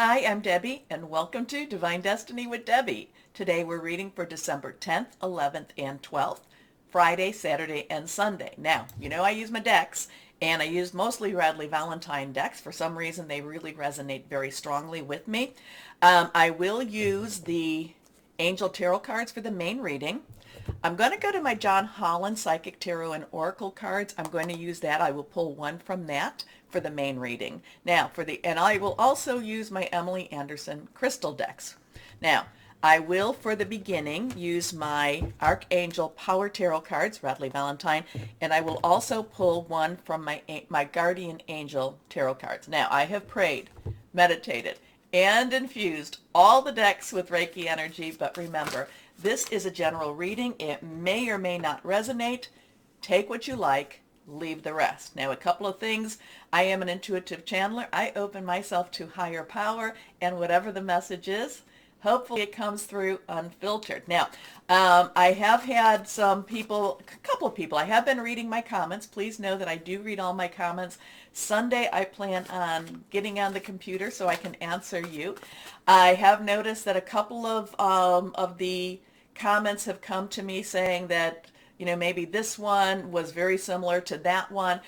Hi, I'm Debbie, and welcome to Divine Destiny with Debbie. Today we're reading for December 10th, 11th, and 12th, Friday, Saturday, and Sunday. Now, you know I use my decks, and I use mostly Radley Valentine decks. For some reason, they really resonate very strongly with me. I will use the Angel Tarot cards for the main reading. I'm going to go to my John Holland Psychic Tarot and Oracle cards. I'm going to use that. I will pull one from that for the main reading. Now, and I will also use my Emily Anderson crystal decks. Now, I will, for the beginning, use my Archangel Power Tarot cards, Radley Valentine, and I will also pull one from my Guardian Angel Tarot cards. Now, I have prayed, meditated, and infused all the decks with Reiki energy, but remember, this is a general reading. It may or may not resonate. Take what you like, leave the rest. Now, a couple of things. I am an intuitive channeler. I open myself to higher power, and whatever the message is, hopefully it comes through unfiltered. Now, I have had a couple of people, I have been reading my comments. Please know that I do read all my comments. Sunday, I plan on getting on the computer so I can answer you. I have noticed that a couple of the comments have come to me saying that, maybe this one was very similar to that one,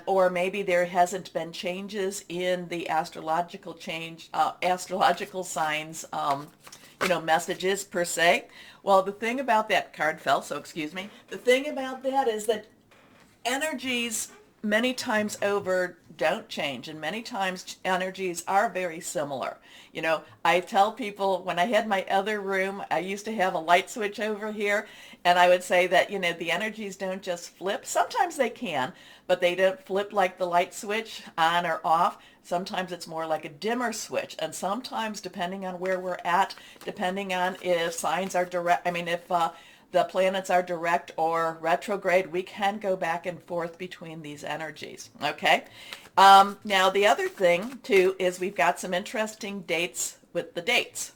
or maybe there hasn't been changes in the astrological signs, messages per se. Well, the thing about that card fell, so excuse me. The thing about that is that energies many times over don't change, and many times energies are very similar. I tell people, when I had my other room, I used to have a light switch over here, and I would say that, the energies don't just flip. Sometimes they can, but they don't flip like the light switch on or off. Sometimes it's more like a dimmer switch, and sometimes, depending on where we're at, depending on if signs are direct, if the planets are direct or retrograde, we can go back and forth between these energies, okay? Now, the other thing, too, is we've got some interesting dates with the dates,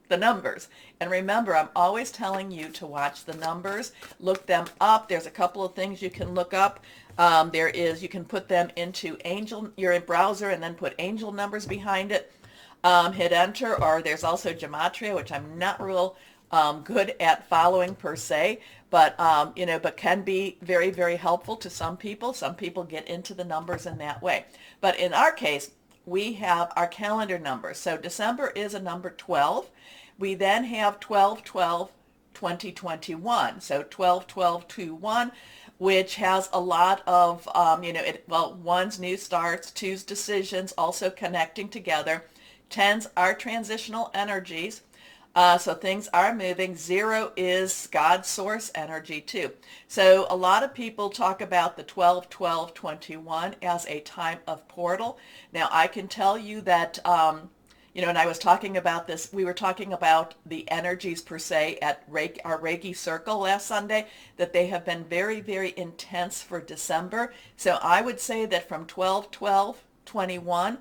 the numbers. And remember, I'm always telling you to watch the numbers, look them up. There's a couple of things you can look up. You can put them into your browser and then put angel numbers behind it. Hit enter, or there's also gematria, which I'm not real good at following per se, but can be very, very helpful to some people. Some people get into the numbers in that way. But in our case, we have our calendar numbers. So December is a number 12. We then have 12/12/2021. So 12/12/21, which has a lot of, one's new starts, two's decisions, also connecting together. 10s are transitional energies. So things are moving. 0 is God's source energy too. So a lot of people talk about the 12/12/21 as a time of portal. Now I can tell you that, and I was talking about this, we were talking about the energies per se at our Reiki circle last Sunday, that they have been very, very intense for December. So I would say that from 12/12/21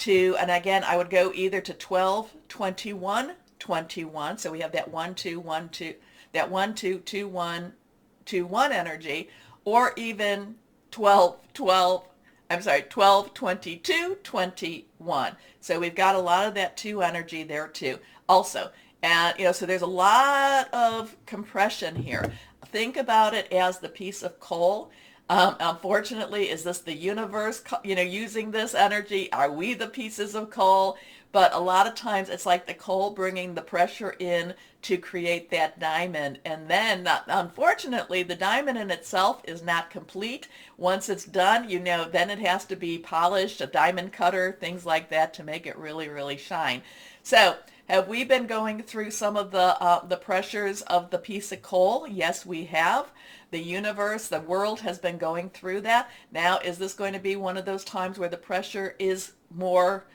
and again, I would go either to 12/21/21. So we have that 1-2-1-2, that 1-2-2-1-2-1 energy, or even 12/22/21. So we've got a lot of that 2 energy there too also. And, so there's a lot of compression here. Think about it as the piece of coal. Unfortunately, is this the universe, using this energy? Are we the pieces of coal? But a lot of times it's like the coal bringing the pressure in to create that diamond. And then, unfortunately, the diamond in itself is not complete. Once it's done, then it has to be polished, a diamond cutter, things like that, to make it really, really shine. So have we been going through some of the pressures of the piece of coal? Yes, we have. The universe, the world has been going through that. Now, is this going to be one of those times where the pressure is more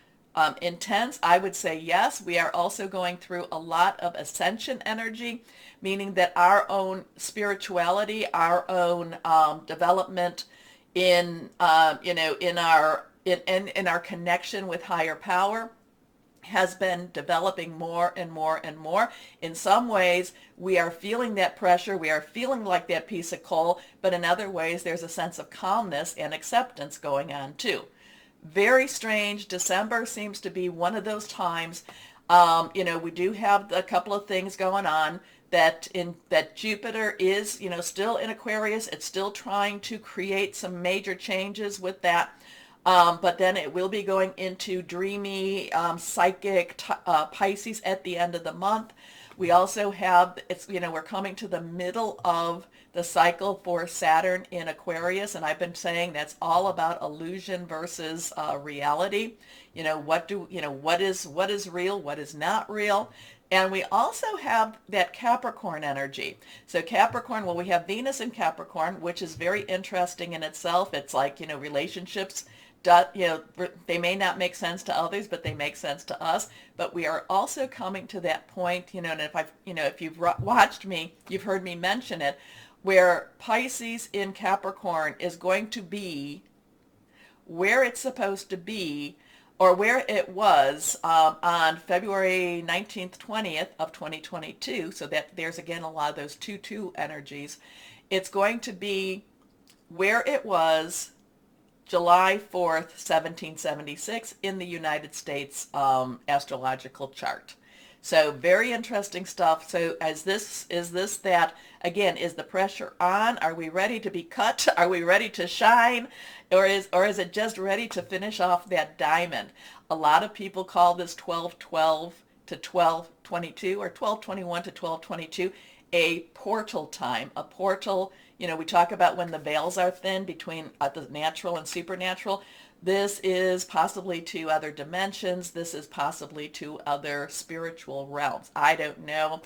intense? I would say yes. We are also going through a lot of ascension energy, meaning that our own spirituality, our own development in our connection with higher power has been developing more and more and more. In some ways, we are feeling that pressure. We are feeling like that piece of coal, but in other ways, there's a sense of calmness and acceptance going on too. Very strange. December seems to be one of those times. We do have a couple of things going on that Jupiter is, still in Aquarius. It's still trying to create some major changes with that. But then it will be going into dreamy, psychic Pisces at the end of the month. We also have, we're coming to the middle of the cycle for Saturn in Aquarius, and I've been saying that's all about illusion versus reality. What is real, what is not real. And we also have that Capricorn energy. So Capricorn, well, we have Venus in Capricorn, which is very interesting in itself. It's like, relationships, they may not make sense to others, but they make sense to us. But we are also coming to that point, and if you've watched me, you've heard me mention it, where Pisces in Capricorn is going to be where it's supposed to be, or where it was on February 19th, 20th of 2022. So that there's again a lot of those 2-2 energies. It's going to be where it was July 4th, 1776 in the United States astrological chart. So very interesting stuff. So is this that, again, is the pressure on? Are we ready to be cut? Are we ready to shine? Or is it just ready to finish off that diamond? A lot of people call this 12/12 to 12/22 or 12/21 to 12/22 a portal time. A portal, we talk about when the veils are thin between the natural and supernatural. This is possibly to other dimensions. This is possibly to other spiritual realms. I don't know.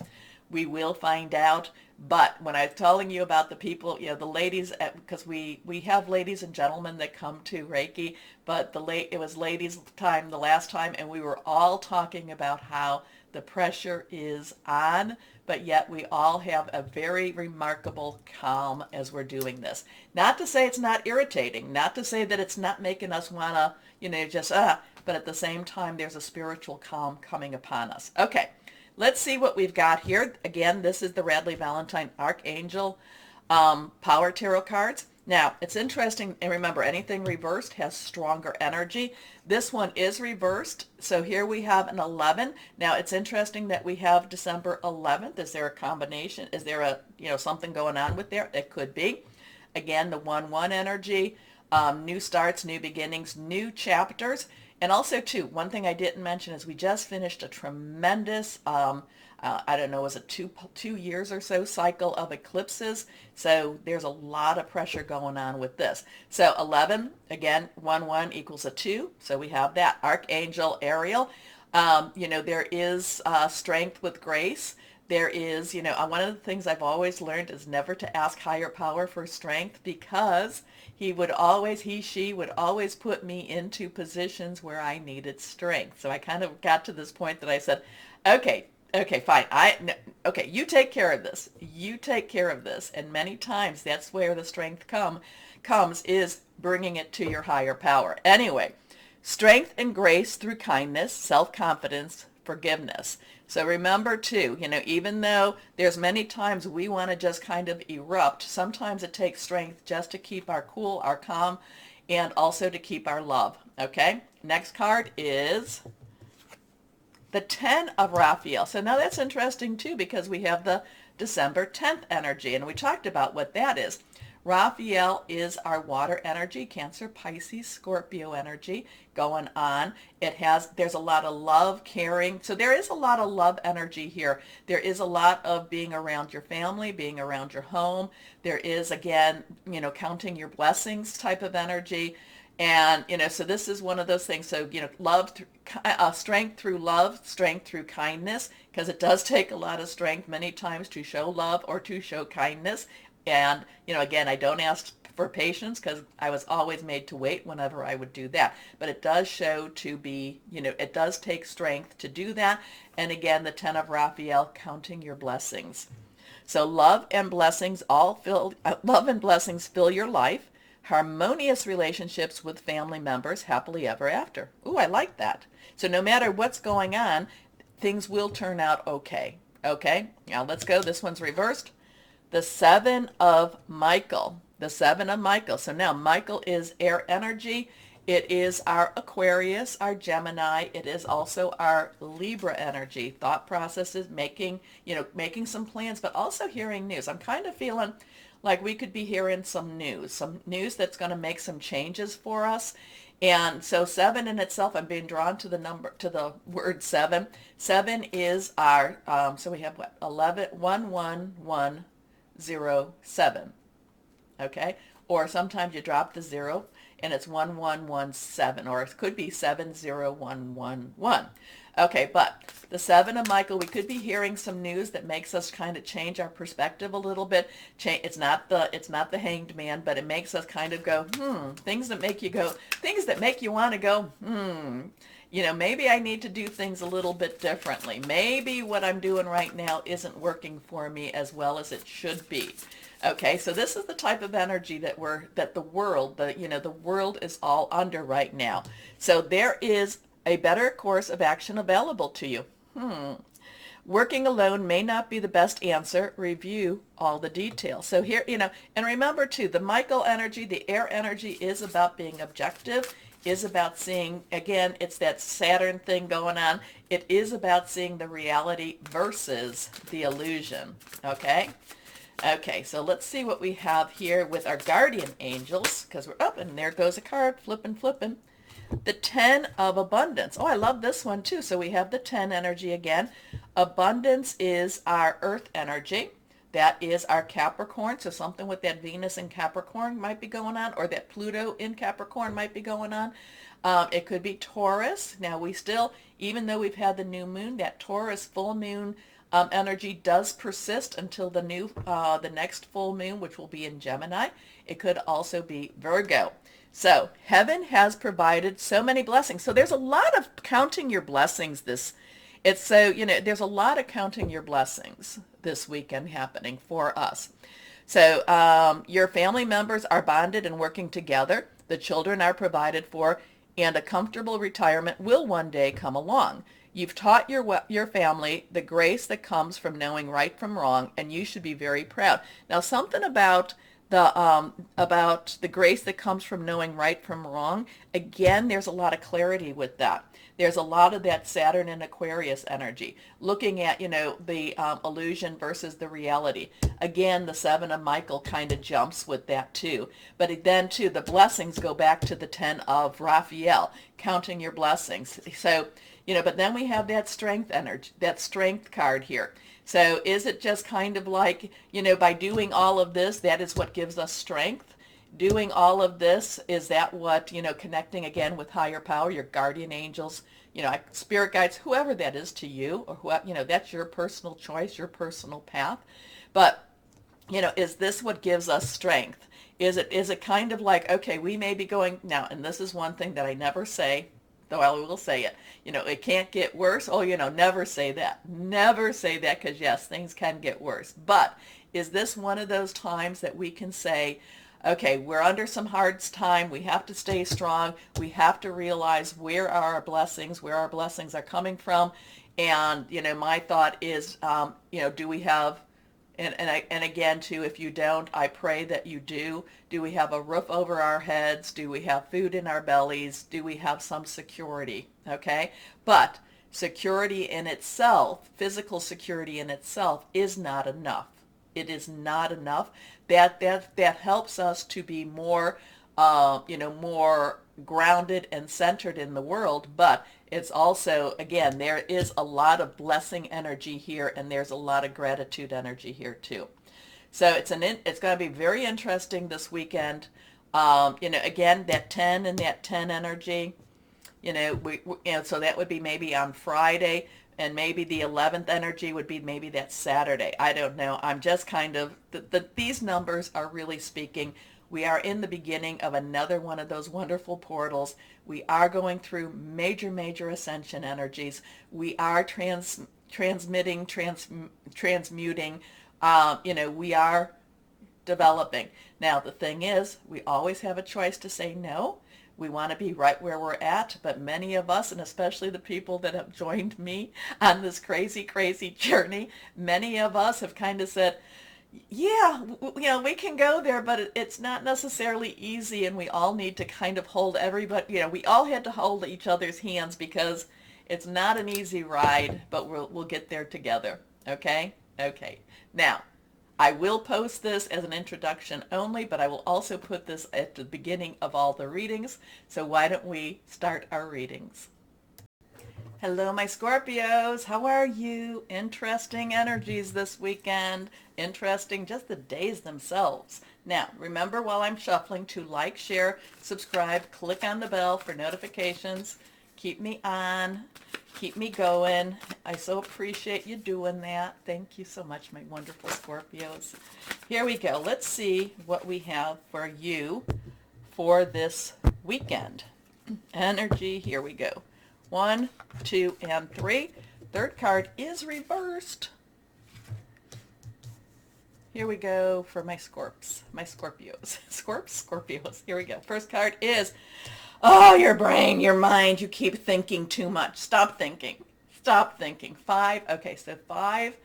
We will find out. But when I was telling you about the people, the ladies, because we have ladies and gentlemen that come to Reiki, but it was ladies' time the last time, and we were all talking about how the pressure is on, but yet we all have a very remarkable calm as we're doing this. Not to say it's not irritating, not to say that it's not making us want to, but at the same time, there's a spiritual calm coming upon us. Okay, let's see what we've got here. Again, this is the Radley Valentine Archangel Power Tarot cards. Now, it's interesting, and remember, anything reversed has stronger energy. This one is reversed, so here we have an 11. Now, it's interesting that we have December 11th. Is there a combination? Is there something going on with there? It could be. Again, the 1-1 energy, new starts, new beginnings, new chapters. And also, too, one thing I didn't mention is we just finished a tremendous I don't know, was it two years or so cycle of eclipses? So there's a lot of pressure going on with this. So 11, again, 1-1 equals a 2. So we have that. Archangel Ariel. There is strength with grace. There is, one of the things I've always learned is never to ask higher power for strength, because she would always put me into positions where I needed strength. So I kind of got to this point that I said, okay, fine. Okay, you take care of this. You take care of this. And many times that's where the strength comes is bringing it to your higher power. Anyway, strength and grace through kindness, self-confidence, forgiveness. So remember too, even though there's many times we want to just kind of erupt, sometimes it takes strength just to keep our cool, our calm, and also to keep our love. Okay? Next card is the 10 of Raphael. So now that's interesting too, because we have the December 10th energy, and we talked about what that is. Raphael is our water energy, Cancer, Pisces, Scorpio energy going on. There's a lot of love, caring. So there is a lot of love energy here. There is a lot of being around your family, being around your home. There is, again, counting your blessings type of energy. And, so this is one of those things. So, strength through love, strength through kindness, because it does take a lot of strength many times to show love or to show kindness. And, again, I don't ask for patience, because I was always made to wait whenever I would do that. But it does show to be, it does take strength to do that. And again, the 10 of Raphael, counting your blessings. So love and blessings fill your life. Harmonious relationships with family members, happily ever after. Ooh, I like that. So no matter what's going on, things will turn out okay. Okay, now let's go. This one's reversed. The 7 of Michael. The 7 of Michael. So now Michael is air energy, It is our Aquarius, our Gemini. It is also our Libra energy. Thought processes, making some plans, but also hearing news. I'm kind of feeling like we could be hearing some news that's going to make some changes for us. And so 7 in itself, I'm being drawn to the word 7. 7 is our, so we have what, 11107. Okay? Or sometimes you drop the 0 and it's 1117, or it could be 70111. Okay, but the 7 of Michael, we could be hearing some news that makes us kind of change our perspective a little bit. It's not the Hanged Man, but it makes us kind of go, things that make you want to go, maybe I need to do things a little bit differently. Maybe what I'm doing right now isn't working for me as well as it should be. Okay, so this is the type of energy that the world is all under right now. So there is a better course of action available to you. Working alone may not be the best answer. Review all the details. So here, and remember too, the Michael energy, the air energy is about being objective, is about seeing, again, it's that Saturn thing going on. It is about seeing the reality versus the illusion, okay? Okay, so let's see what we have here with our guardian angels, because we're up, and there goes a card, flipping. The 10 of abundance. Oh, I love this one too. So we have the 10 energy again. Abundance is our earth energy. That is our Capricorn. So something with that Venus in Capricorn might be going on, or that Pluto in Capricorn might be going on. It could be Taurus. Now we still, even though we've had the new moon, that Taurus full moon energy does persist until the next full moon, which will be in Gemini. It could also be Virgo. So heaven has provided so many blessings. So there's a lot of counting your blessings there's a lot of counting your blessings this weekend happening for us. So your family members are bonded and working together. The children are provided for, and a comfortable retirement will one day come along. You've taught your family the grace that comes from knowing right from wrong, and you should be very proud. Now, something about the grace that comes from knowing right from wrong, again, there's a lot of clarity with that. There's a lot of that Saturn and Aquarius energy, looking at, the illusion versus the reality. Again, the 7 of Michael kind of jumps with that too. But then too, the blessings go back to the 10 of Raphael, counting your blessings. So, but then we have that strength energy, that strength card here. So is it just kind of like, by doing all of this, that is what gives us strength? Doing all of this, is that what, connecting again with higher power, your guardian angels, spirit guides, whoever that is to you, or that's your personal choice, your personal path. But, is this what gives us strength? Is it kind of like, okay, we may be going now, and this is one thing that I never say, though I will say it, it can't get worse. Oh, never say that. Never say that, because yes, things can get worse. But is this one of those times that we can say, okay, we're under some hard time. We have to stay strong. We have to realize where our blessings are coming from. And, my thought is, do we have, and again, too, if you don't, I pray that you do. Do we have a roof over our heads? Do we have food in our bellies? Do we have some security? Okay? But security in itself, physical security in itself, is not enough. It is not enough. That helps us to be more, more grounded and centered in the world, but it's also, again, there is a lot of blessing energy here, and there's a lot of gratitude energy here too. So it's going to be very interesting this weekend. Again, that 10 and that 10 energy, so that would be maybe on Friday, and maybe the 11th energy would be maybe that Saturday. I don't know. I'm just kind of, these numbers are really speaking. We are in the beginning of another one of those wonderful portals. We are going through major ascension energies. We are transmuting. We are developing. Now, the thing is, we always have a choice to say no. We want to be right where we're at, but many of us, and especially the people that have joined me on this crazy journey, many of us have kind of said, Yeah, we can go there, but it's not necessarily easy, and we all need to kind of hold everybody, we all had to hold each other's hands because it's not an easy ride, but we'll get there together. Okay? Okay. Now, I will post this as an introduction only, but I will also put this at the beginning of all the readings. So why don't we start our readings? Hello, my Scorpios. How are you? Interesting energies this weekend. Interesting, just the days themselves. Now, remember while I'm shuffling to like, share, subscribe, click on the bell for notifications. Keep me on. Keep me going. I so appreciate you doing that. Thank you so much, my wonderful Scorpios. Here we go. Let's see what we have for you for this weekend. Energy, here we go. 1, 2, and 3. Third card is reversed. Here we go for my Scorpios. Scorpios. Here we go. First card is, oh, your brain, your mind, you keep thinking too much. Stop thinking. Stop thinking. 5. Okay, so 5.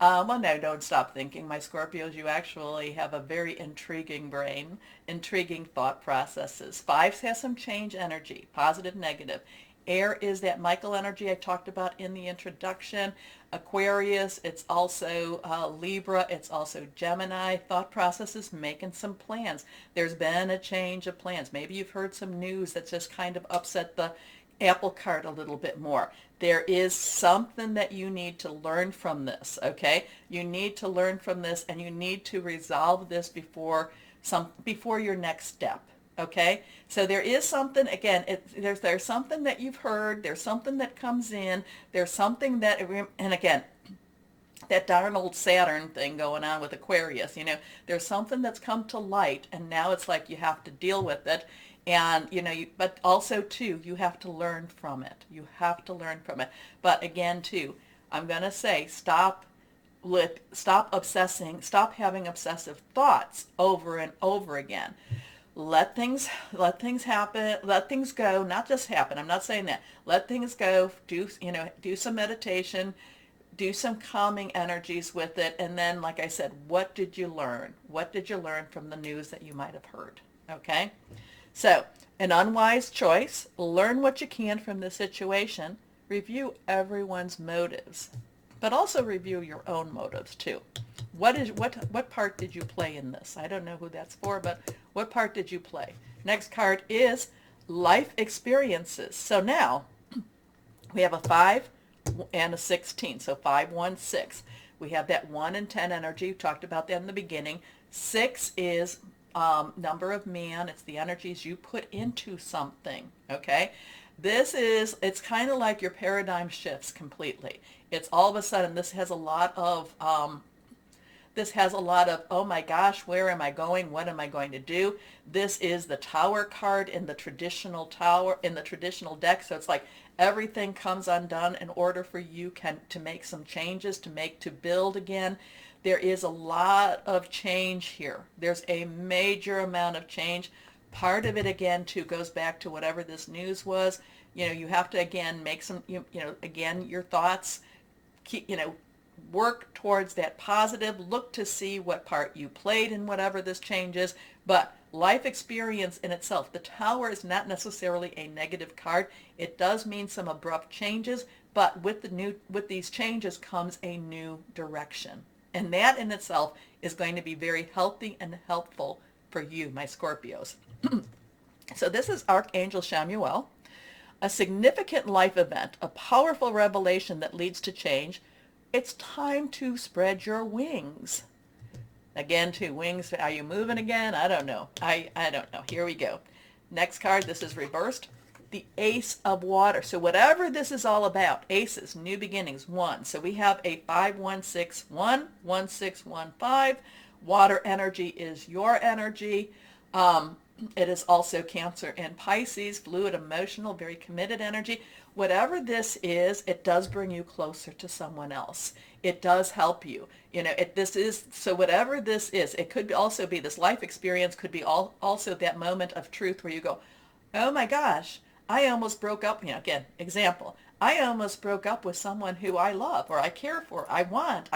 Well, no, don't stop thinking. My Scorpios, you actually have a very intriguing brain, intriguing thought processes. 5 has some change energy, positive, negative. Air is that Michael energy I talked about in the introduction. Aquarius, it's also Libra, it's also Gemini. Thought processes, making some plans. There's been a change of plans. Maybe you've heard some news that's just kind of upset the apple cart a little bit more. There is something that you need to learn from this, okay? You need to learn from this, and you need to resolve this before your next step. Okay, so there is something, again, there's something that you've heard, there's something that comes in, there's something that, and again, that darn old Saturn thing going on with Aquarius, there's something that's come to light, and now it's like you have to deal with it, and, but also, too, you have to learn from it. You have to learn from it. But again, too, I'm going to say stop obsessing, stop having obsessive thoughts over and over again. Let things happen, let things go, not just happen. I'm not saying that. Let things go, do some meditation, do some calming energies with it. And then, like I said, what did you learn? What did you learn from the news that you might have heard? Okay? So, an unwise choice. Learn what you can from the situation. Review everyone's motives, but also review your own motives too. What part did you play in this? I don't know who that's for, but what part did you play? Next card is life experiences. So now we have a 5 and a 16. So 5, 1, 6. We have that 1 and 10 energy. We talked about that in the beginning. 6 is number of man. It's the energies you put into something. Okay? It's kind of like your paradigm shifts completely. It's all of a sudden, this has a lot of, oh my gosh, where am I going? What am I going to do? This is the Tower card in the traditional deck. So it's like everything comes undone in order for you to make some changes, to build again. There is a lot of change here. There's a major amount of change. Part of it, again, too, goes back to whatever this news was. You have to, again, make some, again, your thoughts, work towards that positive. Look to see what part you played in whatever this change is. But life experience in itself, the Tower is not necessarily a negative card. It does mean some abrupt changes, but with these changes comes a new direction. And that in itself is going to be very healthy and helpful for you, my Scorpios. So this is Archangel Chamuel, a significant life event, a powerful revelation that leads to change. It's time to spread your wings. Again, too, wings, are you moving again? I don't know. I don't know. Here we go. Next card, this is reversed. The Ace of Water. So whatever this is all about, aces, new beginnings, 1. So we have a 5, 1, 6, 1, 1, 6, 1, 5. Water energy is your energy. It is also Cancer and Pisces, fluid, emotional, very committed energy. Whatever this is, it does bring you closer to someone else. It does help you. So whatever this is, it could also be this life experience, could be also that moment of truth where you go, oh my gosh, I almost broke up, again, example, I almost broke up with someone who I love or I care for, I want,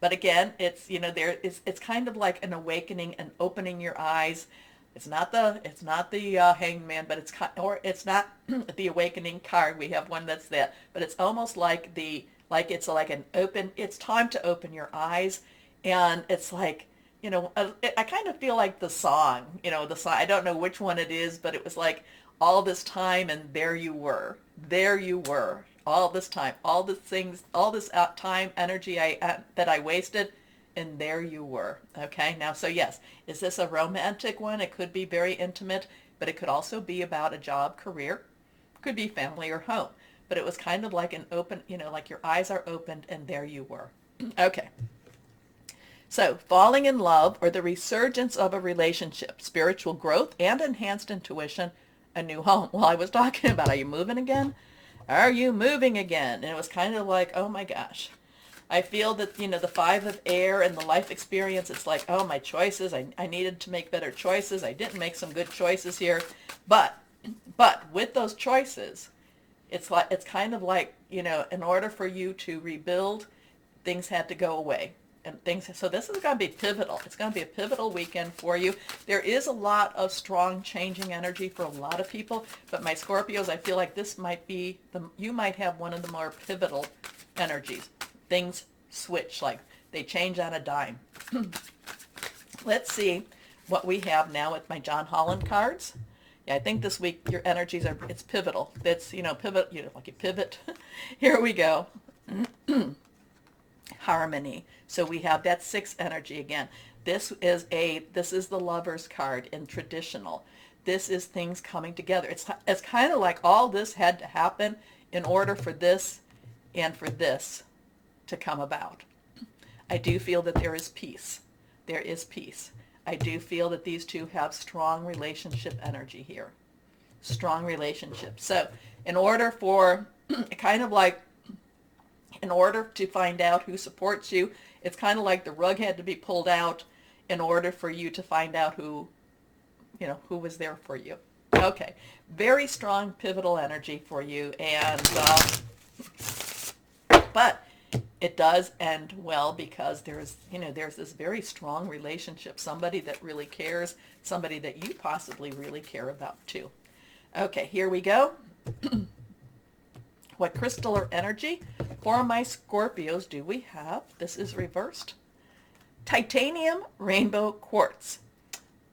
But again, it's, it's kind of like an awakening and opening your eyes. It's not the hangman, but it's not the awakening card. We have one that's that, but it's almost like it's like an open, it's time to open your eyes. And it's like, I kind of feel like the song, the song, I don't know which one it is, but it was like all this time and there you were, all this time, all the things, all this time, energy that I wasted, and there you were. Okay, now, so yes, is this a romantic one? It could be very intimate, but it could also be about a job, career, could be family or home. But it was kind of like an open, like your eyes are opened and there you were. Okay. So, falling in love or the resurgence of a relationship, spiritual growth and enhanced intuition, a new home. Well, I was talking about, are you moving again? Are you moving again? And it was kind of like, oh my gosh. I feel that, the five of air and the life experience, it's like, oh, my choices, I needed to make better choices. I didn't make some good choices here. But with those choices, it's kind of like, in order for you to rebuild, things had to go away. So this is going to be pivotal. It's going to be a pivotal weekend for you. There is a lot of strong changing energy for a lot of people, but my Scorpios, I feel like this might be, you might have one of the more pivotal energies. Things switch, like they change on a dime. Let's see what we have now with my John Holland cards. Yeah, I think this week your energies it's pivotal. It's, pivot, like you pivot. Here we go. Harmony. So we have that 6 energy again. This is the Lover's card in traditional. This is things coming together. It's kind of like all this had to happen in order for this and for this to come about. I do feel that there is peace. There is peace. I do feel that these two have strong relationship energy here. Strong relationship. So in order to find out who supports you, it's kind of like the rug had to be pulled out in order for you to find out who was there for you. Okay. Very strong pivotal energy for you. And, but it does end well because there's this very strong relationship, somebody that really cares, somebody that you possibly really care about too. Okay, here we go. What crystal or energy for my Scorpios do we have? This is reversed. Titanium rainbow quartz.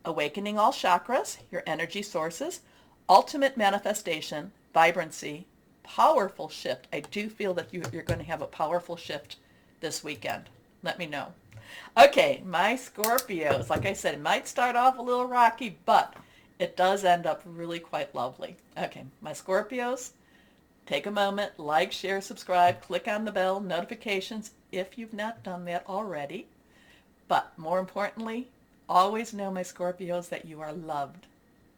Awakening all chakras, your energy sources, ultimate manifestation, vibrancy, powerful shift. I do feel that you're going to have a powerful shift this weekend. Let me know. Okay, my Scorpios, like I said, it might start off a little rocky, but it does end up really quite lovely. Okay, my Scorpios, take a moment, like, share, subscribe, click on the bell, notifications if you've not done that already. But more importantly, always know, my Scorpios, that you are loved.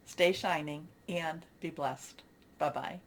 Stay shining and be blessed. Bye-bye.